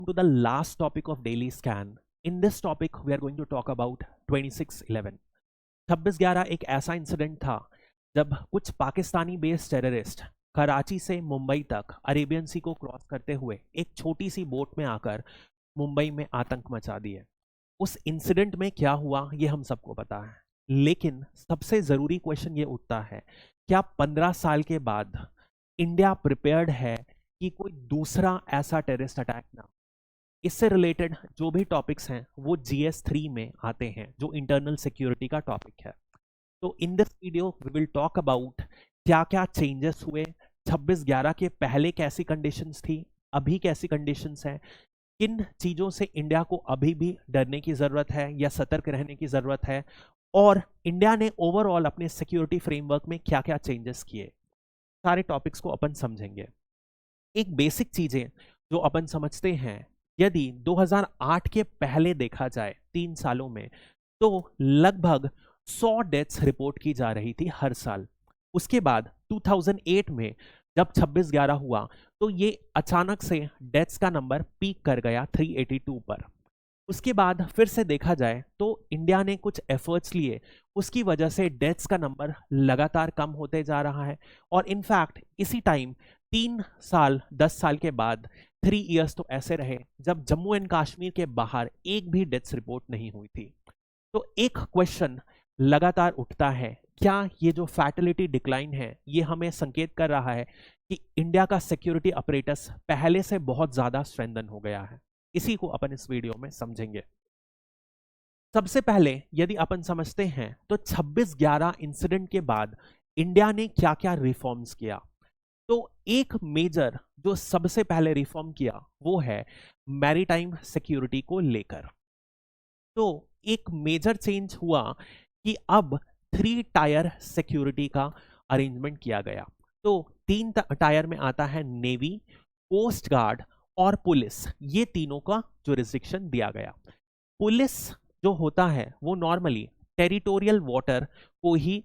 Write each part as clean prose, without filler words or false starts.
To the last topic of daily scan. In this topic, we are going to talk about 26/11. 26/11 एक ऐसा incident था जब कुछ Pakistani based terrorist Karachi से मुंबई तक अरेबियन सी को क्रॉस करते हुए एक छोटी सी बोट में आकर मुंबई में आतंक मचा दिए। उस इंसिडेंट में क्या हुआ ये हम सबको पता है, लेकिन सबसे जरूरी क्वेश्चन ये उठता है, क्या 15 साल के बाद इंडिया प्रिपेयर्ड है कि कोई दूसरा ऐसा टेररिस्ट अटैक ना। इससे रिलेटेड जो भी टॉपिक्स हैं वो GS3 में आते हैं, जो इंटरनल सिक्योरिटी का टॉपिक है। तो in this video we will talk about क्या क्या चेंजेस हुए, 26/11 के पहले कैसी कंडीशंस थी, अभी कैसी कंडीशंस हैं, किन चीजों से इंडिया को अभी भी डरने की जरूरत है या सतर्क रहने की जरूरत है, और इंडिया ने ओवरऑल अपने सिक्योरिटी फ्रेमवर्क में क्या क्या चेंजेस किए। सारे टॉपिक्स को अपन समझेंगे। एक बेसिक चीजें जो अपन समझते हैं, यदि 2008 के पहले देखा जाए 3 सालों में, तो लगभग 100 डेथ्स रिपोर्ट की जा रही थी हर साल। उसके बाद 2008 में जब 26/11 हुआ तो ये अचानक से डेथ्स का नंबर पीक कर गया 382 पर। उसके बाद फिर से देखा जाए तो इंडिया ने कुछ एफर्ट्स लिए, उसकी वजह से डेथ्स का नंबर लगातार कम होते जा रहा है। और इनफैक्ट इसी टाइम 3 साल 10 साल के बाद 3 इयर्स तो ऐसे रहे जब जम्मू एंड कश्मीर के बाहर एक भी डेथ्स रिपोर्ट नहीं हुई थी। तो एक क्वेश्चन लगातार उठता है, क्या ये जो फैटिलिटी डिक्लाइन है ये हमें संकेत कर रहा है कि इंडिया का सिक्योरिटी अपरेटस पहले से बहुत ज्यादा स्ट्रेंथन हो गया है? इसी को अपन इस वीडियो में समझेंगे। सबसे पहले यदि अपन समझते हैं तो 26/11 इंसिडेंट के बाद इंडिया ने क्या क्या रिफॉर्म्स किया। तो एक मेजर जो सबसे पहले रिफॉर्म किया वो है मैरीटाइम सिक्योरिटी को लेकर। तो एक मेजर चेंज हुआ कि अब 3 टायर सिक्योरिटी का अरेंजमेंट किया गया। तो 3 टायर में आता है नेवी, कोस्ट गार्ड और पुलिस, ये तीनों का जुरिस्डिक्शन दिया गया। पुलिस जो होता है वो नॉर्मली टेरिटोरियल वाटर को ही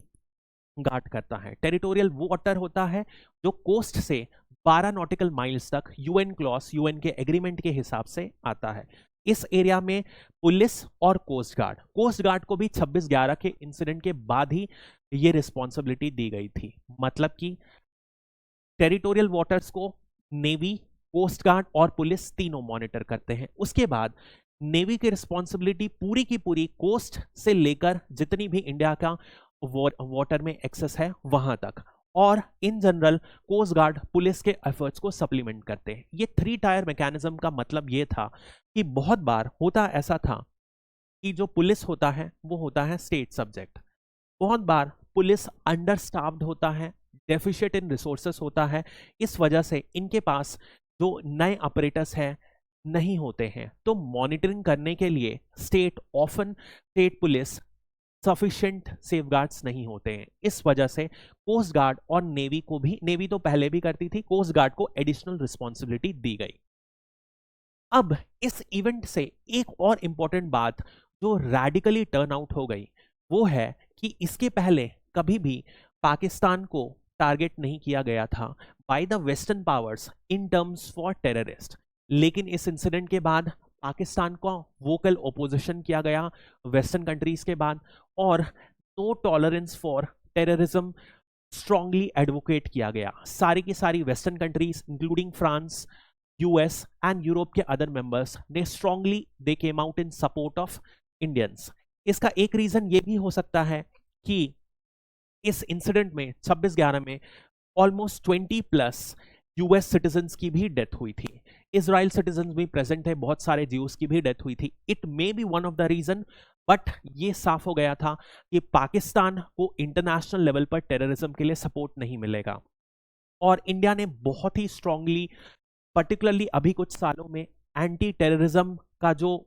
गार्ड करता है। टेरिटोरियल वाटर होता है जो कोस्ट से 12 नॉटिकल माइल्स तक यूएन क्लॉज, यूएन के एग्रीमेंट के हिसाब से आता है। इस एरिया में पुलिस और कोस्ट गार्ड को भी 26/11 के इंसिडेंट के बाद ही ये रिस्पॉन्सिबिलिटी दी गई थी। मतलब कि टेरिटोरियल वाटर्स को नेवी, कोस्ट गार्ड और पुलिस तीनों मॉनिटर करते हैं। उसके बाद नेवी की रिस्पॉन्सिबिलिटी पूरी की पूरी कोस्ट से लेकर जितनी भी इंडिया का वाटर में एक्सेस है वहां तक, और in general coast guard police के एफर्ट्स को सप्लीमेंट करते हैं। ये 3 टायर मैकेनिज्म का मतलब ये था कि बहुत बार होता ऐसा था कि जो पुलिस होता है वो होता है स्टेट सब्जेक्ट। बहुत बार पुलिस अंडरस्टाफ्ड होता है, डेफिशिएंट इन रिसोर्सेस होता है, इस वजह से इनके पास जो नए ऑपरेटर्स हैं नहीं होते हैं। तो मॉनिटरिंग करने के लिए स्टेट पुलिस सफिशिएंट सेफगार्ड्स नहीं होते हैं। इस वजह से कोस्ट गार्ड और नेवी को भी, नेवी तो पहले भी करती थी, कोस्ट गार्ड को एडिशनल रिस्पॉन्सिबिलिटी दी गई। अब इस इवेंट से एक और इंपॉर्टेंट बात जो रैडिकली टर्न आउट हो गई वो है कि इसके पहले कभी भी पाकिस्तान को टारगेट नहीं किया गया था by the western powers in terms for terrorist, लेकिन इस इंसिडेंट के बाद पाकिस्तान को वोकल ओपोजिशन किया गया वेस्टर्न कंट्रीज के बाद, और no tolerance for terrorism strongly advocate किया गया। सारी की सारी western countries including France, US and Europe के अदर मेंबर्स ने strongly they came out in support of Indians. इसका एक रीजन ये भी हो सकता है कि इस इंसिडेंट में 26/11 में ऑलमोस्ट 20+ यूएस सिटीजन्स की भी डेथ हुई थी। इजराइल सिटीजन्स भी प्रेजेंट है, बहुत सारे ज्यूज की भी डेथ हुई थी। It may be one of the reason, but ये साफ हो गया था कि पाकिस्तान को इंटरनेशनल लेवल पर टेररिज्म के लिए सपोर्ट नहीं मिलेगा। और इंडिया ने बहुत ही स्ट्रांगली, पर्टिकुलरली अभी कुछ सालों में, एंटी टेररिज्म का जो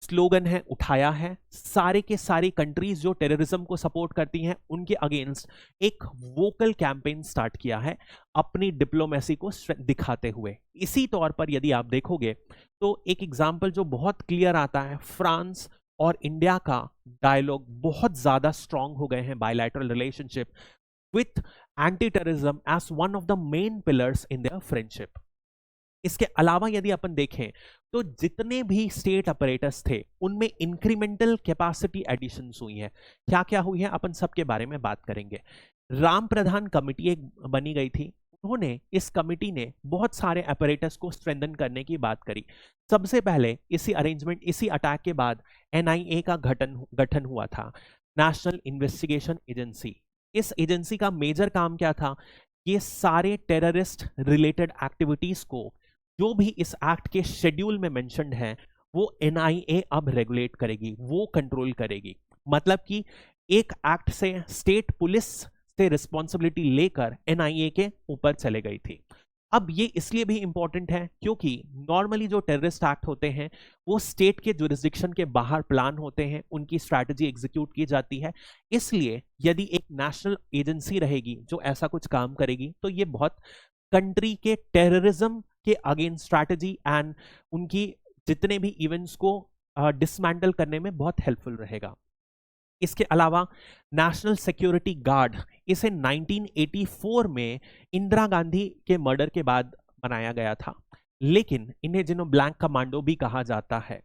स्लोगन है उठाया है। सारे के सारी कंट्रीज जो टेररिज्म को सपोर्ट करती हैं उनके अगेंस्ट एक वोकल कैंपेन स्टार्ट किया है अपनी डिप्लोमेसी को दिखाते हुए। इसी तौर पर यदि आप देखोगे तो एक एग्जांपल जो बहुत क्लियर आता है, फ्रांस और इंडिया का डायलॉग बहुत ज्यादा स्ट्रांग हो गए हैं, bilateral relationship with anti terrorism as one of the main pillars in their friendship. इसके अलावा यदि अपन देखें तो जितने भी स्टेट अपरेटस थे उनमें इंक्रीमेंटल कैपेसिटी एडिशंस हुई हैं। क्या क्या हुई है अपन सबके बारे में बात करेंगे। राम प्रधान कमेटी एक बनी गई थी, उन्होंने इस कमेटी ने बहुत सारे अपरेटस को स्ट्रेंथन करने की बात करी। सबसे पहले इसी अटैक के बाद एनआईए का गठन हुआ था, नेशनल इन्वेस्टिगेशन एजेंसी। इस एजेंसी का मेजर काम क्या था, ये सारे टेररिस्ट रिलेटेड एक्टिविटीज को जो भी इस एक्ट के शेड्यूल में मेंशन्ड है वो एनआईए अब रेगुलेट करेगी, वो कंट्रोल करेगी। मतलब कि एक एक्ट से स्टेट पुलिस से रिस्पॉन्सिबिलिटी लेकर एनआईए के ऊपर चले गई थी। अब ये इसलिए भी इंपॉर्टेंट है क्योंकि नॉर्मली जो टेररिस्ट एक्ट होते हैं वो स्टेट के जुरिस्डिक्शन के बाहर प्लान होते हैं, उनकी स्ट्रैटेजी एग्जीक्यूट की जाती है। इसलिए यदि एक नेशनल एजेंसी रहेगी जो ऐसा कुछ काम करेगी तो ये बहुत कंट्री के टेररिज्म के अगेंस्ट स्ट्रैटेजी एंड उनकी जितने भी इवेंट्स को डिसमेंटल करने में बहुत हेल्पफुल रहेगा। इसके अलावा नेशनल सिक्योरिटी गार्ड, इसे 1984 में इंदिरा गांधी के मर्डर के बाद बनाया गया था, लेकिन इन्हें जिन्हों ब्लैक कमांडो भी कहा जाता है,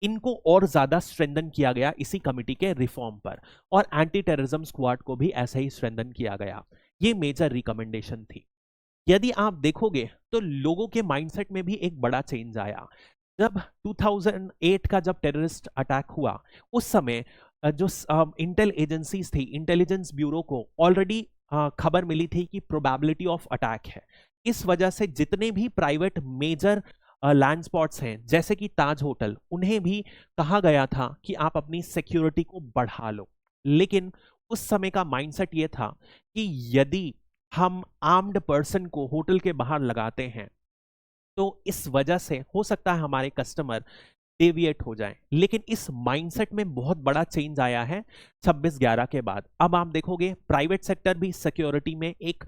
इनको और ज्यादा स्ट्रेंथन किया गया इसी कमिटी के रिफॉर्म पर, और एंटी टेररिज्म स्क्वाड को भी ऐसे ही स्ट्रेंथन किया गया। ये मेजर रिकमेंडेशन थी। यदि आप देखोगे तो लोगों के माइंडसेट में भी एक बड़ा चेंज आया। जब 2008 का जब टेररिस्ट अटैक हुआ उस समय जो इंटेल एजेंसीज थी, इंटेलिजेंस ब्यूरो को ऑलरेडी खबर मिली थी कि प्रोबेबिलिटी ऑफ अटैक है। इस वजह से जितने भी प्राइवेट मेजर लैंड स्पॉट्स हैं जैसे कि ताज होटल, उन्हें भी कहा गया था कि आप अपनी सिक्योरिटी को बढ़ा लो। लेकिन उस समय का माइंडसेट ये था कि यदि हम आर्म्ड पर्सन को होटल के बाहर लगाते हैं तो इस वजह से हो सकता है हमारे कस्टमर डेविएट हो जाएं। लेकिन इस माइंडसेट में बहुत बड़ा चेंज आया है 26/11 के बाद। अब आप देखोगे प्राइवेट सेक्टर भी सिक्योरिटी में एक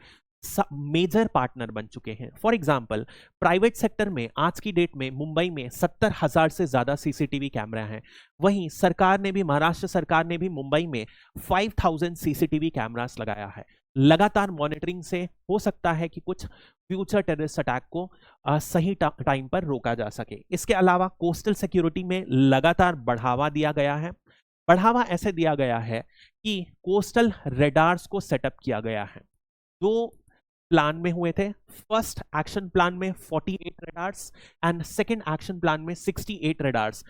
मेजर पार्टनर बन चुके हैं। फॉर एग्जांपल प्राइवेट सेक्टर में आज की डेट में मुंबई में 70,000 से ज्यादा सीसीटीवी कैमरा हैं। वहीं सरकार ने भी, महाराष्ट्र सरकार ने भी मुंबई में 5,000 सीसीटीवी कैमरास लगाया है। लगातार मॉनिटरिंग से हो सकता है कि कुछ फ्यूचर टेररिस्ट अटैक को सही टाइम पर रोका जा सके। इसके अलावा कोस्टल सिक्योरिटी में लगातार बढ़ावा दिया गया है। बढ़ावा ऐसे दिया गया है कि कोस्टल रेडार्स को सेटअप किया गया है। दो प्लान में हुए थे। फर्स्ट एक्शन प्लान में 48 radars and second action plan में 68 radars.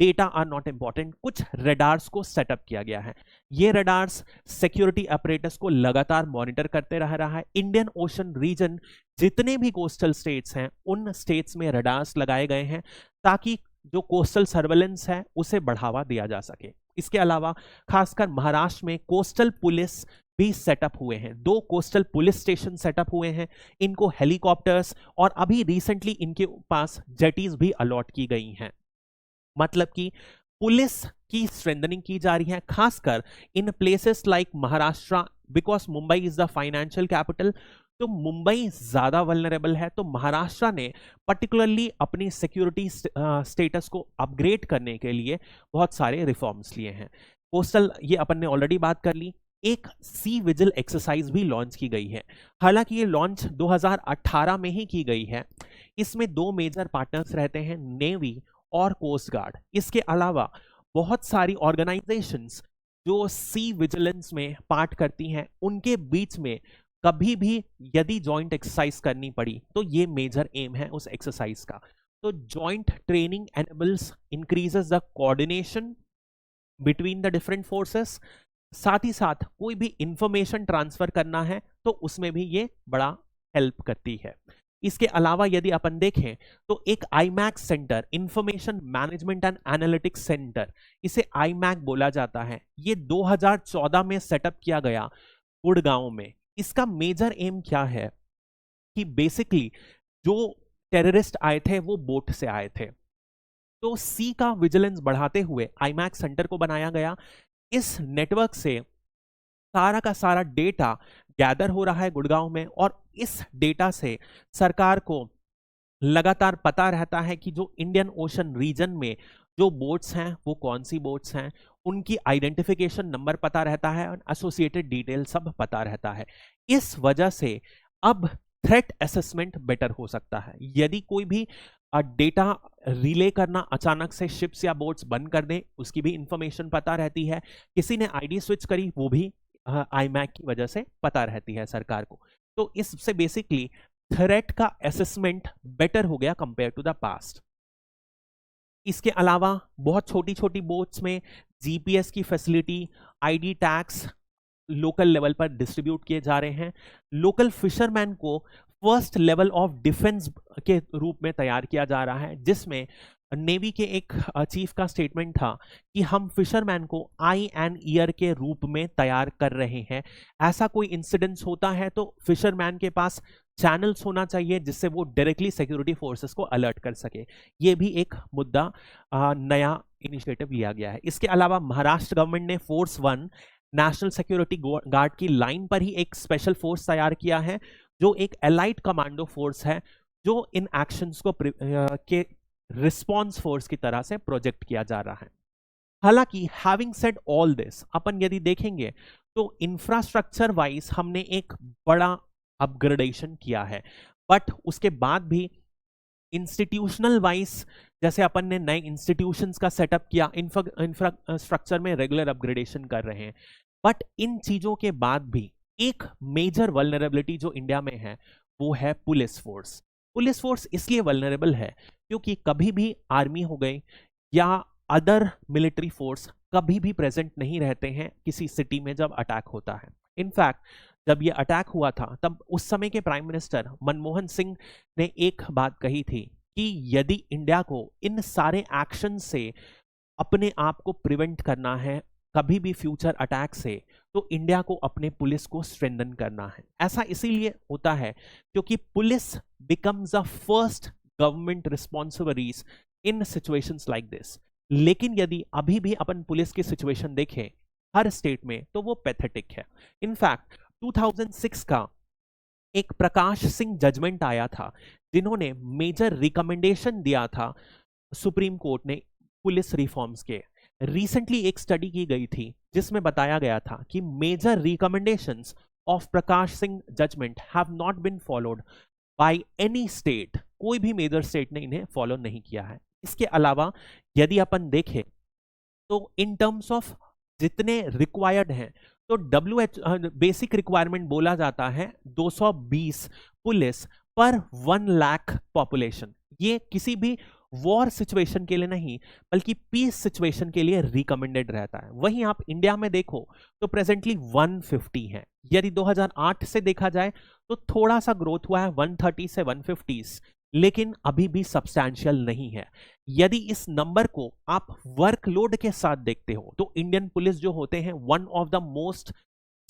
Data are not important, कुछ रेडार्स को सेटअप किया गया है। ये रेडार्स सिक्योरिटी अपरेटस को लगातार मॉनिटर करते रह रहा है। इंडियन ओशन रीजन जितने भी कोस्टल स्टेट्स हैं उन स्टेट्स में रेडार्स लगाए गए हैं ताकि जो कोस्टल सर्वेलेंस है उसे बढ़ावा दिया जा सके। इसके अलावा खासकर महाराष्ट्र में कोस्टल पुलिस भी सेटअप हुए हैं। 2 कोस्टल पुलिस स्टेशन सेटअप हुए हैं। इनको हेलीकॉप्टर्स और अभी रिसेंटली इनके पास जेटीज भी अलॉट की गई हैं। मतलब कि पुलिस की स्ट्रेंथनिंग की जा रही है, खासकर in places like Maharashtra, because Mumbai is the financial capital. तो मुंबई ज्यादा वल्नरेबल है, तो महाराष्ट्र ने पर्टिकुलरली अपनी सिक्योरिटी स्टेटस को अपग्रेड करने के लिए बहुत सारे रिफॉर्म्स लिए हैं। कोस्टल, ये अपन ने ऑलरेडी बात कर ली। एक सी विजिल एक्सरसाइज भी लॉन्च की गई है। हालांकि ये लॉन्च 2018 में ही की गई है। इसमें 2 मेजर पार्टनर्स रहते हैं, नेवी और कोस्ट गार्ड। इसके अलावा बहुत सारी ऑर्गेनाइजेशंस जो सी विजिलेंस में पार्ट करती हैं, उनके बीच में कभी भी यदि जॉइंट एक्सरसाइज करनी पड़ी तो ये मेजर एम है उस एक्सरसाइज का। तो joint training enables increases the coordination between the different forces. साथ ही साथ कोई भी इंफॉर्मेशन ट्रांसफर करना है तो उसमें भी ये बड़ा हेल्प करती है। इसके अलावा यदि अपन देखें तो एक iMac centre, information management and analytics centre, इसे आईमैक बोला जाता है। ये 2014 में सेटअप किया गया गुड़गांव में। इसका मेजर एम क्या है कि बेसिकली जो टेररिस्ट आए थे वो बोट से आए थे, तो सी का विजिलेंस बढ़ाते हुए आईमैक सेंटर को बनाया गया। इस नेटवर्क से सारा का सारा डेटा गैदर हो रहा है गुड़गांव में, और इस डेटा से सरकार को लगातार पता रहता है कि जो इंडियन ओशन रीजन में जो बोट्स हैं वो कौन सी बोट्स हैं, उनकी आइडेंटिफिकेशन नंबर पता रहता है और एसोसिएटेड डिटेल सब पता रहता है। इस वजह से अब थ्रेट असेसमेंट बेटर हो सकता है। यदि कोई भी डेटा रिले करना, अचानक से शिप्स या बोट्स बंद कर दें, उसकी भी इंफॉर्मेशन पता रहती है। किसी ने आईडी स्विच करी, वो भी आईमैक की वजह से पता रहती है सरकार को। तो इससे बेसिकली थ्रेट का असेसमेंट बेटर हो गया कंपेयर टू द पास्ट। इसके अलावा बहुत छोटी छोटी बोट्स में जीपीएस की facility, ID tags local level पर डिस्ट्रीब्यूट किए जा रहे हैं। लोकल फिशरमैन को फर्स्ट लेवल ऑफ डिफेंस के रूप में तैयार किया जा रहा है, जिसमें नेवी के एक चीफ का स्टेटमेंट था कि हम फिशरमैन को आई एंड ईयर के रूप में तैयार कर रहे हैं। ऐसा कोई इंसिडेंस होता है तो फिशरमैन के पास चैनल्स होना चाहिए जिससे वो डायरेक्टली सिक्योरिटी फोर्सेस को अलर्ट कर सके। ये भी एक मुद्दा नया इनिशिएटिव लिया गया है। इसके अलावा महाराष्ट्र गवर्नमेंट ने फोर्स 1 नेशनल सिक्योरिटी गार्ड की लाइन पर ही एक स्पेशल फोर्स तैयार किया है, जो एक एलाइट कमांडो फोर्स है, जो इन एक्शंस को के रिस्पॉन्स फोर्स की तरह से प्रोजेक्ट किया जा रहा है। हालांकि हैविंग सेड ऑल दिस, अपन यदि देखेंगे तो इंफ्रास्ट्रक्चर वाइज हमने एक बड़ा अपग्रेडेशन किया है, बट उसके बाद भी इंस्टीट्यूशनल वाइज जैसे अपन ने नए इंस्टीट्यूशंस का सेटअप किया, इंफ्रास्ट्रक्चर में रेगुलर अपग्रेडेशन कर रहे हैं, बट इन चीजों के बाद भी एक मेजर वल्नरेबिलिटी जो इंडिया में है वो है पुलिस फोर्स। पुलिस फोर्स इसलिए वल्नरेबल है क्योंकि कभी भी आर्मी हो गई या अदर मिलिट्री फोर्स कभी भी प्रेजेंट नहीं रहते हैं किसी सिटी में जब अटैक होता है। इनफैक्ट जब ये अटैक हुआ था तब उस समय के प्राइम मिनिस्टर मनमोहन सिंह ने एक बात कही थी कि यदि इंडिया को इन सारे एक्शन से अपने आप को प्रिवेंट करना है कभी भी फ्यूचर अटैक से, तो इंडिया को अपने पुलिस को स्ट्रेंथन करना है। ऐसा इसीलिए होता है क्योंकि police becomes the first government responsibilities in situations like this. लेकिन यदि अभी भी अपन पुलिस की सिचुएशन देखें हर स्टेट में तो वो पैथेटिक है। इनफैक्ट 2006 का एक प्रकाश सिंह जजमेंट आया था जिन्होंने मेजर रिकमेंडेशन दिया था सुप्रीम कोर्ट ने पुलिस रिफॉर्म्स के। रिसेंटली एक स्टडी की गई थी जिसमें बताया गया था कि major recommendations of Prakash Singh judgment have not been followed by any state. कोई भी मेजर स्टेट ने इन्हें फॉलो नहीं किया है। इसके अलावा यदि अपन देखें तो इन टर्म्स ऑफ जितने रिक्वायर्ड हैं तो बेसिक रिक्वायरमेंट बोला जाता है 220 पुलिस पर 1 लाख पॉपुलेशन। ये किसी भी वॉर सिचुएशन के लिए नहीं बल्कि पीस सिचुएशन के लिए रिकमेंडेड रहता है। वहीं आप इंडिया में देखो तो प्रेजेंटली 150 है। यदि 2008 से देखा जाए तो थोड़ा सा ग्रोथ हुआ है 130 से 150, लेकिन अभी भी सब्सटैंशियल नहीं है। यदि इस नंबर को आप वर्कलोड के साथ देखते हो तो इंडियन पुलिस जो होते हैं वन ऑफ द मोस्ट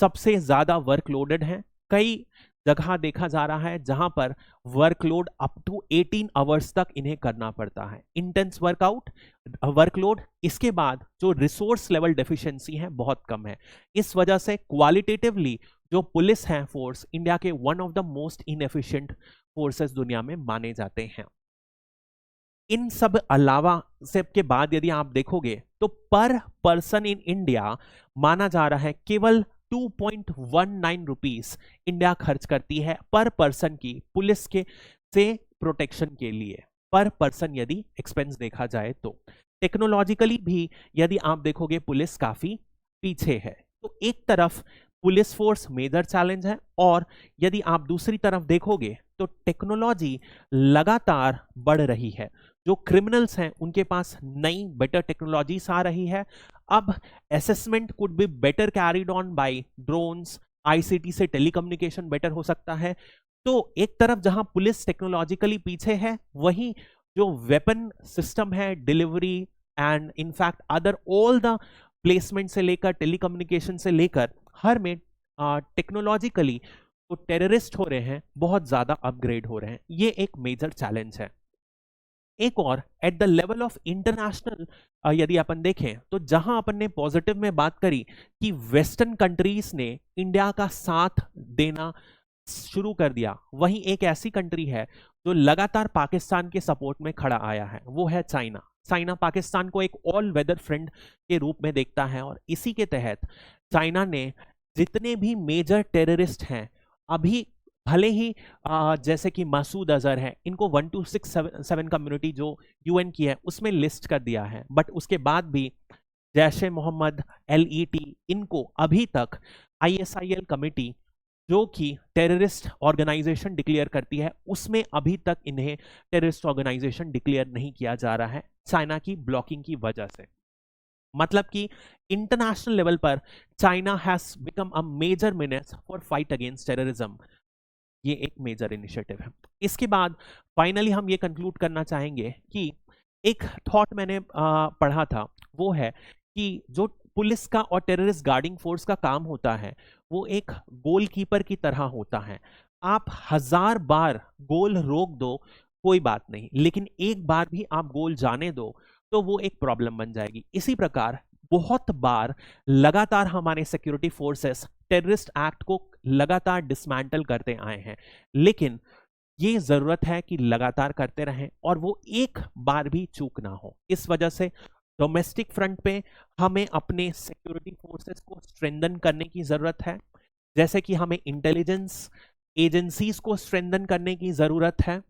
सबसे ज्यादा वर्कलोडेड हैं। कई जगह देखा जा रहा है जहां पर वर्कलोड अप टू 18 आवर्स तक इन्हें करना पड़ता है, इंटेंस वर्कलोड। इसके बाद जो रिसोर्स लेवल डेफिशिएंसी है बहुत कम है। इस वजह से क्वालिटेटिवली जो पुलिस है फोर्स इंडिया के one of the most inefficient forces दुनिया में माने जाते हैं। इन सब अलावा सब के बाद यदि आप देखोगे तो पर पर्सन इन इंडिया माना जा रहा है केवल 2.19 रुपीस इंडिया खर्च करती है पर पर्सन की पुलिस के से प्रोटेक्शन के लिए, पर पर्सन यदि एक्सपेंस देखा जाए तो। टेक्नोलॉजिकली भी यदि आप देखोगे पुलिस काफी पीछे है। तो एक तरफ पुलिस फोर्स मेजर चैलेंज है और यदि आप दूसरी तरफ देखोगे तो टेक्नोलॉजी लगातार बढ़ रही है। जो क्रिमिनल्स हैं उनके पास नई बेटर टेक्नोलॉजीज आ रही है। अब assessment could be better carried on by drones, ICT से टेलीकम्युनिकेशन बेटर हो सकता है। तो एक तरफ जहां पुलिस टेक्नोलॉजिकली पीछे है, वहीं जो वेपन सिस्टम है, delivery and in fact other all the placement से लेकर टेलीकम्युनिकेशन से लेकर हर में टेक्नोलॉजिकली तो टेररिस्ट हो रहे हैं बहुत ज्यादा अपग्रेड हो रहे हैं। ये एक मेजर चैलेंज है। एक और at the level of international यदि अपन देखें तो जहां अपन ने पॉजिटिव में बात करी कि वेस्टर्न कंट्रीज ने इंडिया का साथ देना शुरू कर दिया, वहीं एक ऐसी कंट्री है जो लगातार पाकिस्तान के सपोर्ट में खड़ा आया है, वो है चाइना। चाइना पाकिस्तान को एक ऑल वेदर फ्रेंड के रूप में देखता है और इसी के तहत चाइना ने जितने भी मेजर टेररिस्ट हैं अभी भले ही जैसे कि मसूद अजहर है, इनको 1267 कम्युनिटी जो यूएन की है उसमें लिस्ट कर दिया है, बट उसके बाद भी जैश ए मोहम्मद, LET, इनको अभी तक ISIL कमेटी जो कि टेररिस्ट ऑर्गेनाइजेशन डिक्लेयर करती है, उसमें अभी तक इन्हें टेररिस्ट ऑर्गेनाइजेशन डिक्लेयर नहीं किया जा रहा है चाइना की ब्लॉकिंग की वजह से। मतलब कि इंटरनेशनल लेवल पर China has become a major menace for fight against terrorism. ये एक मेजर इनिशिएटिव है। इसके बाद फाइनली हम ये कंक्लूड करना चाहेंगे कि एक थॉट मैंने पढ़ा था, वो है कि जो पुलिस का और टेररिस्ट गार्डिंग फोर्स का काम होता है वो एक गोलकीपर की तरह होता है। आप 1000 बार गोल रोक दो कोई बात नहीं, लेकिन एक बार भी आप गोल जाने दो तो वो एक प्रॉब्लम बन जाएगी। इसी प्रकार बहुत बार लगातार हमारे सिक्योरिटी फोर्सेस टेररिस्ट एक्ट को लगातार डिसमेंटल करते आए हैं, लेकिन ये जरूरत है कि लगातार करते रहें और वो एक बार भी चूक ना हो। इस वजह से डोमेस्टिक फ्रंट पे हमें अपने सिक्योरिटी फोर्सेस को स्ट्रेंथन करने की जरूरत है, जैसे कि हमें इंटेलिजेंस एजेंसीज को स्ट्रेंथन करने की जरूरत है।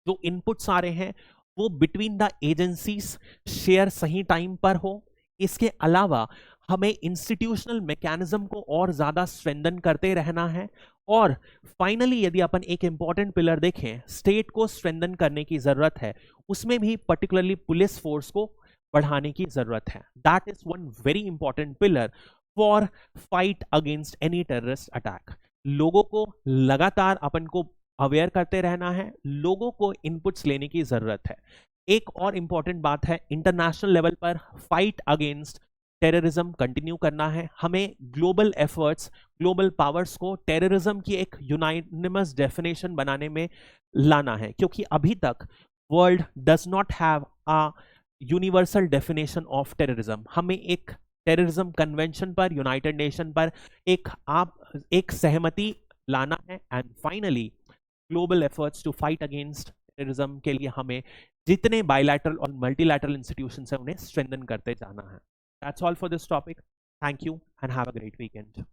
जो इनपुट्स आ रहे हैं वो बिटवीन द एजेंसीज शेयर सही टाइम पर हो। इसके अलावा हमें इंस्टीट्यूशनल मैकेनिज्म को और ज्यादा स्ट्रेंथन करते रहना है। और फाइनली यदि अपन एक इंपॉर्टेंट पिलर देखें, स्टेट को स्ट्रेंथन करने की जरूरत है, उसमें भी पर्टिकुलरली पुलिस फोर्स को बढ़ाने की जरूरत है। That is one very important pillar for fight against any terrorist attack. लोगों को लगातार अपन को अवेयर करते रहना है, लोगों को इनपुट्स लेने की जरूरत है। एक और इंपॉर्टेंट बात है, इंटरनेशनल लेवल पर फाइट अगेंस्ट टेररिज्म कंटिन्यू करना है। हमें ग्लोबल एफर्ट्स, ग्लोबल पावर्स को टेररिज्म की एक यूनानिमस डेफिनेशन बनाने में लाना है, क्योंकि अभी तक world does not have a universal definition of terrorism. हमें एक टेररिज्म कन्वेंशन पर, यूनाइटेड नेशन पर एक सहमति लाना है। And finally global efforts to fight against terrorism के लिए हमें जितने बायलैटरल और मल्टीलैटरल इंस्टीट्यूशंस हैं उन्हें स्ट्रेंथन करते जाना है। That's all for this topic. Thank you and have a great weekend.